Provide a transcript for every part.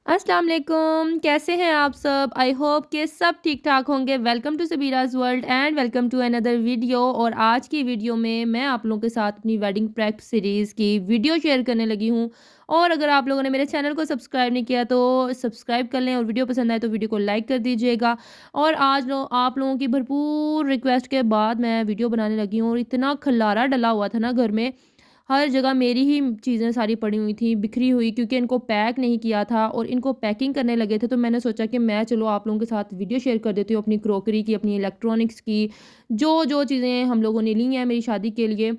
अस्सलाम वालेकुम, कैसे हैं आप सब? आई होप कि सब ठीक-ठाक होंगे। Welcome to Sabira's world and welcome to another video. और आज की वीडियो में मैं आप लोगों के साथ अपनी वेडिंग प्रेप सीरीज़ की वीडियो शेयर करने लगी हूँ। और अगर आप लोगों ने मेरे चैनल को सब्सक्राइब नहीं किया तो सब्सक्राइब कर लें, और वीडियो पसंद आए तो वीडियो को लाइक कर दीजिएगा। और आज आप लोगों की भरपूर रिक्वेस्ट के बाद मैं वीडियो बनाने लगी हूँ, और इतना खलारा डला हुआ था ना घर में, हर जगह मेरी ही चीज़ें सारी पड़ी हुई थी, बिखरी हुई, क्योंकि इनको पैक नहीं किया था और इनको पैकिंग करने लगे थे। तो मैंने सोचा कि मैं चलो आप लोगों के साथ वीडियो शेयर कर देती हूँ अपनी क्रॉकरी की, अपनी इलेक्ट्रॉनिक्स की, जो-जो चीज़ें हम लोगों ने ली हैं मेरी शादी के लिए।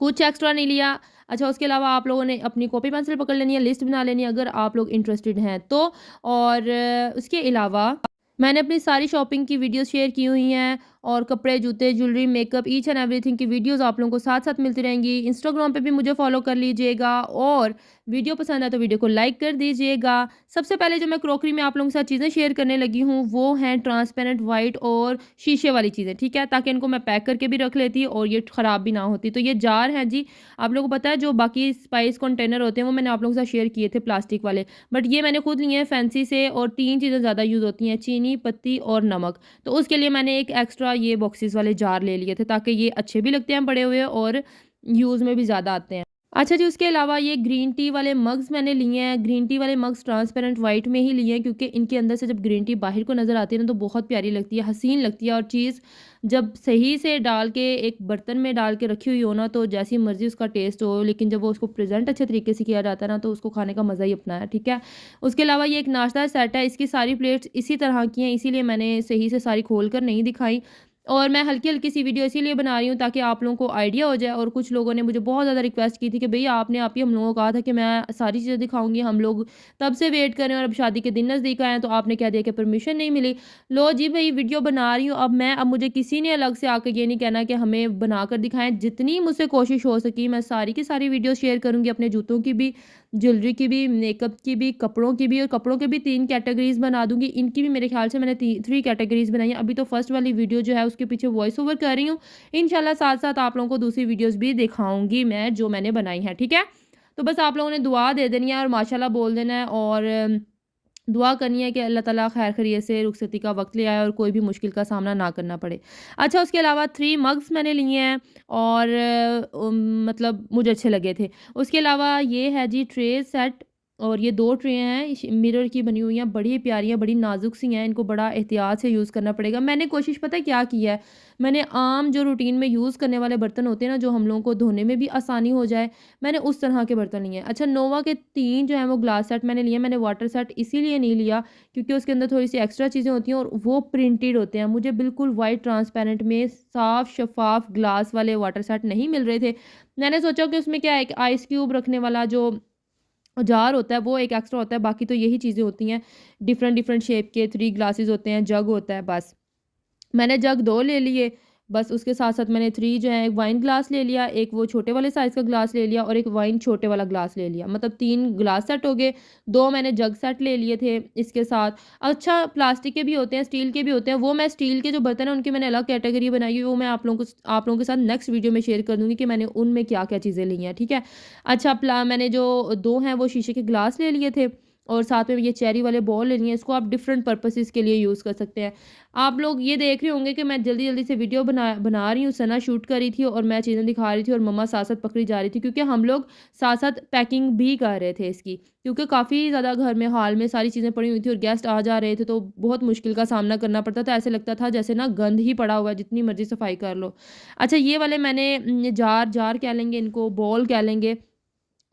कुछ एक्स्ट्रा नहीं लिया। अच्छा, उसके अलावा आप लोगों ने अपनी कॉपी पेंसिल पकड़ लेनी है, लिस्ट बना लेनी है अगर आप लोग इंटरेस्टेड हैं तो। और उसके अलावा मैंने अपनी सारी शॉपिंग की वीडियोज़ शेयर की हुई हैं, और कपड़े, जूते, jewellery, makeup, each and everything की वीडियोज़ आप लोगों को साथ-साथ मिलती रहेंगी। इंस्टाग्राम पे भी मुझे फ़ॉलो कर लीजिएगा, और वीडियो पसंद आए तो वीडियो को लाइक कर दीजिएगा। सबसे पहले जो मैं क्रॉकरी में आप लोगों के साथ चीज़ें शेयर करने लगी हूँ, वो हैं ट्रांसपेरेंट व्हाइट और शीशे वाली चीज़ें, ठीक है? ताकि इनको मैं पैक करके भी रख लेती और ये ख़राब भी ना होती। तो ये जार हैं जी, आप लोगों को पता है जो बाकी स्पाइस कंटेनर होते हैं वो मैंने आप लोगों के साथ शेयर किए थे प्लास्टिक वाले। बट ये मैंने खुद लिए हैं फैंसी से, और 3 चीज़ें ज़्यादा यूज़ होती हैं, चीनी, पत्ती और नमक। तो उसके लिए मैंने एक एक्स्ट्रा ये बॉक्सेस वाले जार ले लिए थे, ताकि ये अच्छे भी लगते हैं पड़े हुए, और यूज़ में भी ज़्यादा आते हैं। अच्छा जी, उसके अलावा ये ग्रीन टी वाले मग्स मैंने लिए हैं। ग्रीन टी वाले मग्स ट्रांसपेरेंट वाइट में ही लिए हैं, क्योंकि इनके अंदर से जब ग्रीन टी बाहर को नज़र आती है ना तो बहुत प्यारी लगती है, हसीन लगती है। और चीज़ जब सही से डाल के एक बर्तन में डाल के रखी हुई हो ना, तो जैसी मर्ज़ी उसका टेस्ट हो, लेकिन जब वो उसको प्रेज़ेंट अच्छे तरीके से किया जाता है ना, तो उसको खाने का मज़ा ही अपना है, ठीक है? उसके अलावा ये एक नाश्ता सेट है, इसकी सारी प्लेट्स इसी तरह की हैं, इसीलिए मैंने सही से सारी खोल कर नहीं दिखाई। और मैं हल्की-हल्की सी वीडियो इसीलिए बना रही हूँ ताकि आप लोगों को आइडिया हो जाए। और कुछ लोगों ने मुझे बहुत ज़्यादा रिक्वेस्ट की थी कि भई आपने आप ही हम लोगों को कहा था कि मैं सारी चीज़ें दिखाऊँगी, हम लोग तब से वेट कर रहे हैं और अब शादी के दिन नज़दीक आए हैं, तो आपने कह दिया कि परमिशन नहीं मिली। लो जी भई, वीडियो बना रही हूँ, अब मुझे किसी ने अलग से आके ये नहीं कहना कि हमें बनाकर दिखाएँ। जितनी मुझसे कोशिश हो सकी मैं सारी की सारी वीडियो शेयर करूँगी, अपने जूतों की भी, ज्वेलरी की भी, मेकअप की भी, कपड़ों की भी। और कपड़ों के भी 3 कैटेगरीज़ बना दूँगी। इनकी भी मेरे ख़्याल से मैंने 3 कैटेगरीज़ बनाई हैं। अभी तो फर्स्ट वाली वीडियो जो है उसके पीछे वॉइस ओवर कर रही हूँ। इंशाल्लाह साथ-साथ आप लोगों को दूसरी वीडियोज़ भी दिखाऊँगी मैं, जो मैंने बनाई हैं, ठीक है? तो बस आप लोगों ने दुआ दे देनी है और माशाल्लाह बोल देना है, और दुआ करनी है कि अल्लाह ताला खैर खैरियत से रुखसती का वक़्त ले आए और कोई भी मुश्किल का सामना ना करना पड़े। अच्छा, उसके अलावा 3 मग्स मैंने लिए हैं, और मतलब मुझे अच्छे लगे थे। उसके अलावा ये है जी ट्रे सेट, और ये 2 ट्रे हैं, मिरर की बनी हुई हैं, बड़ी प्यारी हैं, बड़ी नाज़ुक सी हैं, इनको बड़ा एहतियात से यूज़ करना पड़ेगा। मैंने कोशिश पता है क्या की है, मैंने आम जो रूटीन में यूज़ करने वाले बर्तन होते हैं ना, जो हम लोगों को धोने में भी आसानी हो जाए, मैंने उस तरह के बर्तन लिए हैं। अच्छा, नोवा के 3 जो हैं वो ग्लास सेट मैंने लिए हैं। मैंने वाटर सेट इसीलिए नहीं लिया क्योंकि उसके अंदर थोड़ी-सी एक्स्ट्रा चीज़ें होती हैं, और वो प्रिंटेड होते हैं। मुझे बिल्कुल व्हाइट ट्रांसपेरेंट में साफ शफ़ाफ ग्लास वाले वाटर सेट नहीं मिल रहे थे। मैंने सोचा कि उसमें क्या है, एक आइस क्यूब रखने वाला जो जार होता है वो एक एक्स्ट्रा होता है, बाकी तो यही चीज़ें होती हैं। डिफरेंट-डिफरेंट शेप के 3 ग्लासेस होते हैं, जग होता है बस। मैंने जग 2 ले लिए, बस उसके साथ-साथ मैंने 3 जो है, एक वाइन ग्लास ले लिया, एक वो छोटे वाले साइज़ का ग्लास ले लिया, और एक वाइन छोटे वाला ग्लास ले लिया। मतलब 3 ग्लास सेट हो गए, 2 मैंने जग सेट ले लिए थे इसके साथ। अच्छा, प्लास्टिक के भी होते हैं, स्टील के भी होते हैं, वो मैं स्टील के जो बर्तन हैं उनकी मैंने अलग कैटेगरी बनाई हुई है, वो मैं आप लोगों के साथ नेक्स्ट वीडियो में शेयर कर दूँगी कि मैंने उनमें क्या-क्या चीज़ें ली हैं, ठीक है? अच्छा, मैंने जो 2 हैं वो शीशे के ग्लास ले लिए थे, और साथ में ये चेरी वाले बॉल ले लिए हैं, इसको आप डिफरेंट पर्पसेस के लिए यूज़ कर सकते हैं। आप लोग ये देख रहे होंगे कि मैं जल्दी-जल्दी से वीडियो बना बना रही हूँ, सना शूट कर रही थी और मैं चीज़ें दिखा रही थी, और मम्मा साथ-साथ पकड़ी जा रही थी, क्योंकि हम लोग साथ-साथ पैकिंग भी कर रहे थे इसकी। क्योंकि काफ़ी ज़्यादा घर में हॉल में सारी चीज़ें पड़ी हुई थी और गेस्ट आ जा रहे थे, तो बहुत मुश्किल का सामना करना पड़ता था। ऐसे लगता था जैसे ना गंद ही पड़ा हुआ है, जितनी मर्ज़ी सफाई कर लो। अच्छा, ये वाले मैंने जार जार कह लेंगे इनको, बॉल कह लेंगे,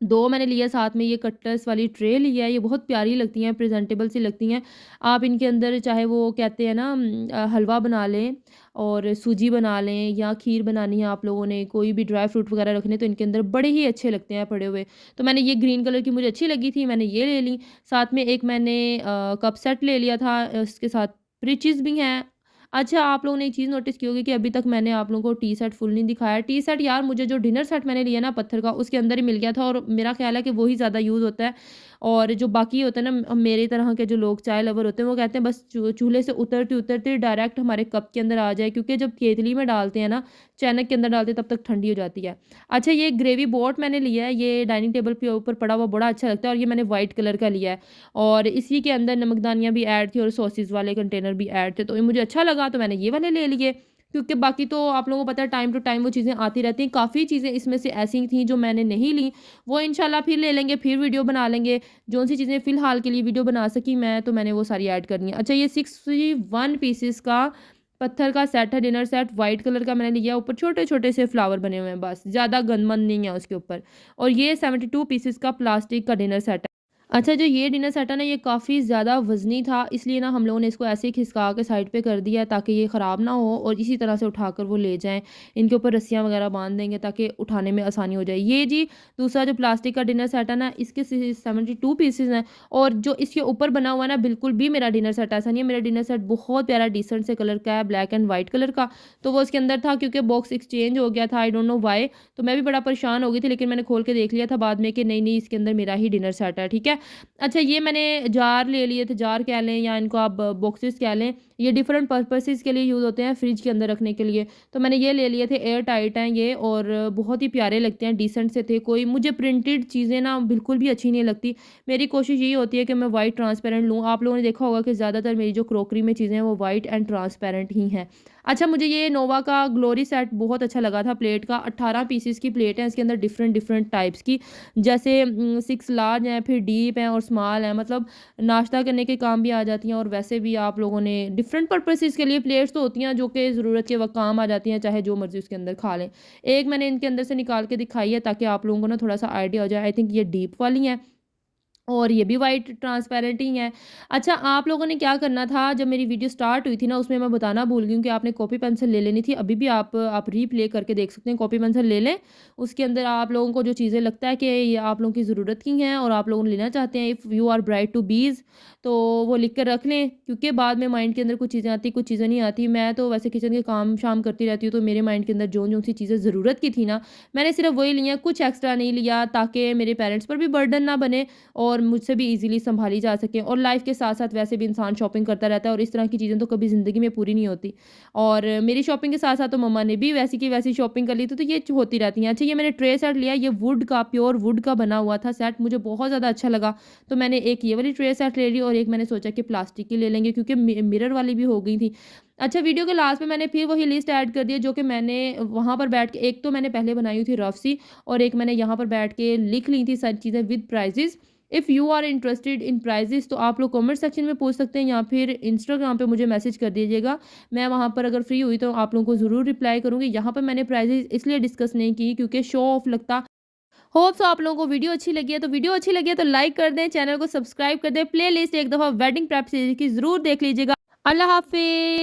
2 मैंने लिया, साथ में ये कटर्स वाली ट्रे ली है, ये बहुत प्यारी लगती हैं, प्रेज़ेंटेबल सी लगती हैं। आप इनके अंदर चाहे वो कहते हैं ना हलवा बना लें, और सूजी बना लें, या खीर बनानी है आप लोगों ने, कोई भी ड्राई फ्रूट वग़ैरह रखने, तो इनके अंदर बड़े ही अच्छे लगते हैं पड़े हुए। तो मैंने ये ग्रीन कलर की मुझे अच्छी लगी थी, मैंने ये ले ली। साथ में एक मैंने कप सेट ले लिया था, इसके साथ फ्रिजेस भी हैं। अच्छा, आप लोगों ने एक चीज़ नोटिस की होगी कि अभी तक मैंने आप लोगों को टी सेट फुल नहीं दिखाया। टी सेट यार, मुझे जो डिनर सेट मैंने लिया ना पत्थर का, उसके अंदर ही मिल गया था, और मेरा ख़्याल है कि वो ही ज़्यादा यूज़ होता है। और जो बाकी होता है ना मेरी तरह के जो लोग चाय लवर होते हैं, वो कहते हैं बस चूल्हे से उतरते-उतरते डायरेक्ट हमारे कप के अंदर आ जाए, क्योंकि जब केतली में डालते हैं ना, चैनक के अंदर डालते हैं, तब तक ठंडी हो जाती है। अच्छा, ये ग्रेवी बोट मैंने लिया है, ये डाइनिंग टेबल के ऊपर पड़ा हुआ बड़ा अच्छा लगता है और ये मैंने व्हाइट कलर का लिया है और इसी के अंदर नमकदानियाँ भी ऐड थी और सॉसेज़ वाले कंटेनर भी ऐड थे, तो ये मुझे अच्छा लगा तो मैंने ये वाले ले लिए। क्योंकि बाकी तो आप लोगों को पता है टाइम टू टाइम वो चीज़ें आती रहती हैं। काफ़ी चीज़ें इसमें से ऐसी थी जो मैंने नहीं ली, वो इंशाल्लाह फिर ले लेंगे, फिर वीडियो बना लेंगे। जौन-सी चीज़ें फ़िलहाल के लिए वीडियो बना सकी मैं, तो मैंने वो सारी ऐड करनी है। अच्छा, ये 61 पीसेज़ का पत्थर का सेट है, डिनर सेट व्हाइट कलर का मैंने लिया। ऊपर छोटे-छोटे से फ्लावर बने हुए हैं बस, ज़्यादा गंदमंद नहीं है उसके ऊपर। और ये 72 पीसेज़ का प्लास्टिक का डिनर सेट है। अच्छा, जो ये डिनर सेट है ना, ये काफ़ी ज़्यादा वज़नी था, इसलिए ना हम लोगों ने इसको ऐसे ही खिसका के साइड पे कर दिया है ताकि ये ख़राब ना हो और इसी तरह से उठाकर वो ले जाएँ। इनके ऊपर रस्सियाँ वग़ैरह बाँध देंगे ताकि उठाने में आसानी हो जाए। ये जी दूसरा जो प्लास्टिक का डिनर सेट है ना, इसके 72 पीसेज़ हैं और जो इसके ऊपर बना हुआ है ना, बिल्कुल भी मेरा डिनर सेट ऐसा नहीं है। मेरा डिनर सेट बहुत प्यारा डिसेंट से कलर का है, ब्लैक एंड व्हाइट कलर का। तो वो उसके अंदर था, क्योंकि बॉक्स एक्सचेंज हो गया था, आई डोंट नो व्हाई। तो मैं भी बड़ा परेशान हो गई थी, लेकिन मैंने खोल के देख लिया था बाद में कि नहीं-नहीं, इसके अंदर मेरा ही डिनर सेट है, ठीक है। अच्छा, ये मैंने जार ले लिए थे, जार कह लें या इनको आप बॉक्सेस कह लें। ये डिफरेंट पर्पसेस के लिए यूज़ होते हैं, फ्रिज के अंदर रखने के लिए। तो मैंने ये ले लिए थे, एयर टाइट हैं ये और बहुत ही प्यारे लगते हैं, डिसेंट से थे। कोई मुझे प्रिंटेड चीज़ें ना बिल्कुल भी अच्छी नहीं लगती। मेरी कोशिश यही होती है कि मैं व्हाइट ट्रांसपेरेंट लूँ। आप लोगों ने देखा होगा कि ज़्यादातर मेरी जो क्रॉकरी में चीज़ें हैं वो व्हाइट एंड ट्रांसपेरेंट ही हैं। अच्छा, मुझे ये नोवा का ग्लोरी सेट बहुत अच्छा लगा था, प्लेट का। 18 पीसेस की प्लेट है, इसके अंदर डिफरेंट डिफरेंट टाइप्स की, जैसे 6 लार्ज हैं, फिर डीप हैं और स्मॉल हैं। मतलब नाश्ता करने के काम भी आ जाती हैं और वैसे भी आप लोगों ने डिफरेंट पर्पसेस के लिए प्लेट्स तो होती हैं जो कि ज़रूरत के वक़्त काम आ जाती हैं, चाहे जो मर्ज़ी उसके अंदर खा लें। एक मैंने इनके अंदर से निकाल के दिखाई है ताकि आप लोगों को ना थोड़ा-सा आइडिया हो जाए। आई थिंक ये डीप वाली हैं और ये भी व्हाइट ट्रांसपेरेंट ही है। अच्छा, आप लोगों ने क्या करना था, जब मेरी वीडियो स्टार्ट हुई थी ना, उसमें मैं बताना भूल गई हूँ कि आपने कॉपी पेंसिल ले लेनी थी। अभी भी आप रीप्ले करके देख सकते हैं, कॉपी पेंसिल ले लें। उसके अंदर आप लोगों को जो चीज़ें लगता है कि ये आप लोगों की ज़रूरत की हैं और आप लोग लेना चाहते हैं, if you are bright to bees, तो वो लिख कर रख लें, क्योंकि बाद में माइंड के अंदर कुछ चीज़ें आती, कुछ चीज़ें नहीं आती। मैं तो वैसे किचन के काम-शाम करती रहती हूँ, तो मेरे माइंड के अंदर जो-जो सी चीज़ें ज़रूरत की थी ना, मैंने सिर्फ़ वही ली हैं, कुछ एक्स्ट्रा नहीं लिया, ताकि मेरे पेरेंट्स पर भी बर्डन ना बने और मुझसे भी ईज़िली सँभाली जा सके। और लाइफ़ के साथ-साथ वैसे भी इंसान शॉपिंग करता रहता है और इस तरह की चीज़ें तो कभी ज़िंदगी में पूरी नहीं होती। और मेरी शॉपिंग के साथ-साथ तो मम्मा ने भी वैसी की वैसी शॉपिंग कर ली थी, तो ये होती रहती हैं। अच्छा, ये मैंने ट्रे सेट लिया, ये वुड का, प्योर वुड का बना हुआ था सेट, मुझे बहुत ज़्यादा अच्छा लगा। तो मैंने एक ये वाली ट्रे सेट ले ली और एक मैंने सोचा कि प्लास्टिक की ले लेंगे, क्योंकि मिरर वाली भी हो गई थी। अच्छा, वीडियो के लास्ट में मैंने फिर वही लिस्ट ऐड कर दी है जो कि मैंने वहाँ पर बैठ के, एक तो मैंने पहले बनाई हुई थी रफ सी और एक मैंने यहाँ पर बैठ के लिख ली थी सारी चीज़ें with prices. If you are interested in prices तो आप लोग कमेंट सेक्शन में पूछ सकते हैं या फिर इंस्टाग्राम पे मुझे मैसेज कर दीजिएगा। मैं वहाँ पर अगर फ्री हुई तो आप लोगों को ज़रूर रिप्लाई करूँगी। यहाँ पर मैंने प्राइसेज़ इसलिए डिस्कस नहीं की क्योंकि शो ऑफ लगता। होप सो आप लोगों को वीडियो अच्छी लगी है, तो वीडियो अच्छी लगी है तो लाइक कर दें, चैनल को सब्सक्राइब कर दें, प्लेलिस्ट एक दफ़ा वेडिंग प्रेप सीरीज़ की ज़रूर देख लीजिएगा। अल्लाह हाफ़िज़।